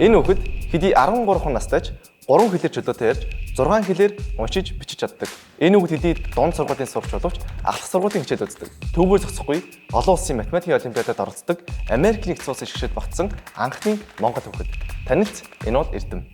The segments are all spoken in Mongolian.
Энэ хүүхэд хэдий 13 настайч 3 хэлээр чөлөөтэй ярьж 6 хэлээр уншиж бичиж чаддаг. Энэ хүүхэд хэдий дунд сургуулийн сурч боловч ахлах сургуулийн хичээл үздэг. Түүгээр зогсохгүй олон улсын математикийн олимпиадад оролцдог Америк нэгдсэн улсын шгшэд багтсан анхны монгол хүүхэд. Танилц Энод Эрдэм.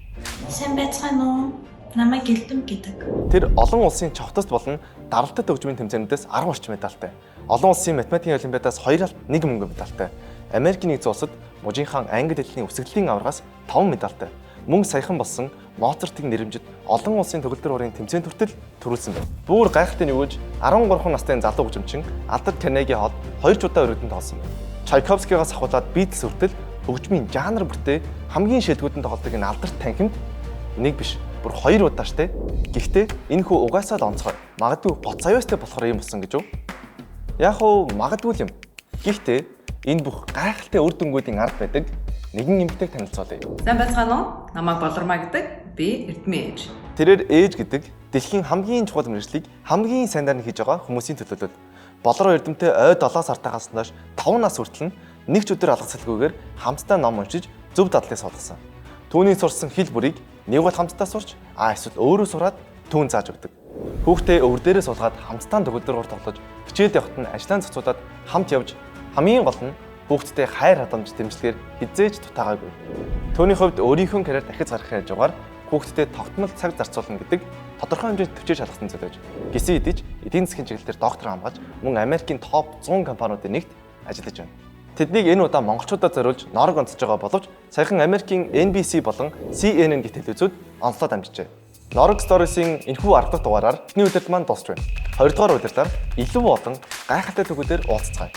Сайн байцгаана уу? Намайг Эрдэм гэдэг. Тэр олон улсын чавтаст болон даралтад хөгжмийн тэмцээнүүдээс 10 орчим медальтай. Олон улсын математикийн олимпиадаас 2 алт 1 мөнгө медальтай. Америкийн нэгдсэн улсад мужийнхаа англи хэлний үсгэлтийн аваргаас 5 медальтай. Мөн саяхан болсон Моцартыг нэрэмжид олон улсын төгөлдөр хуурын тэмцээнд хүртэл төрүүлсэн байна. Бүр гайхалтай нь юу гэж 13 настай залуу хөгжимчин Алдар Карнеги хоол 2 удаа өргөдөн тоглосон байна. Чайковскигаас ахуулаад Битлз хүртэл хөгжмийн жанр бүртээ хамгийн шилдэгүүдэн тоглодог энэ алдарт танхимд нэг биш, бүр 2 удаа штэ. Гэхдээ энэ хүү угаасаа л онцгой. Магадгүй гоц аюустай болохоор юм болсон гэж үү? Яг уу магадгүй юм. Гэхдээ энэ бүх гайхалтай үр дүнгуудын ард байдаг нэгэн эмэгтэйг танилцуулъя. Сайн байцгаана уу? Намайг Болормаа гэдэг. Би Эрдмийн ээж. Тэрээр ээж гэдэг дэлхийн хамгийн чухал мэргэжлийг хамгийн сайнаар нь хийж байгаа хүмүүсийн төлөөлөл. Болроо Эрдэмтэй ой 7 сартаагаас хойш 5 нас хүртэл нэг ч өдөр алгацалгүйгээр хамтдаа ном уншиж зөв дадлыг суулгасан. Түүний сурсан хэл бүрийг нэг бол хамтдаа сурч, эсвэл өөрөө сураад түүн зааж өгдөг. Хүүхдээ өвөр дээрээ суулгаад хамтдаа төгөлдөр хурд тоглож, хичээлд явахад нь ажлаа зохицуулаад хамт явж, хамгийн гол нь хүүхдтэй хайр хадамж дэмжлэгээр хизээж дутаагаагүй. Төвний хувьд өөрийнхөө карьер дахиж гаргахын хажуугаар хүүхдтэй тогтмол цаг зарцуулна гэдэг тодорхой хэмжээнд төвчээр шалгасан зүйл байж. Гисэн идэж эдийн засгийн чиглэлээр доктор хамгааж мөн Америкийн топ 100 компаниудын нэгт ажиллаж байна. Тэднийг энэ удаа монголчуудад зориулж норог онцож байгаа боловч саяхан Америкийн NBC болон CNN гэх телевизүүд онцлоод амжижээ. Norog Stories-ийн энэхүү 10 дахь дугаараар эхний удирд маань дуусч байна. 2 дугаар удирдаар илүү олон гайхалтай төгөлдөр уулзцгаая.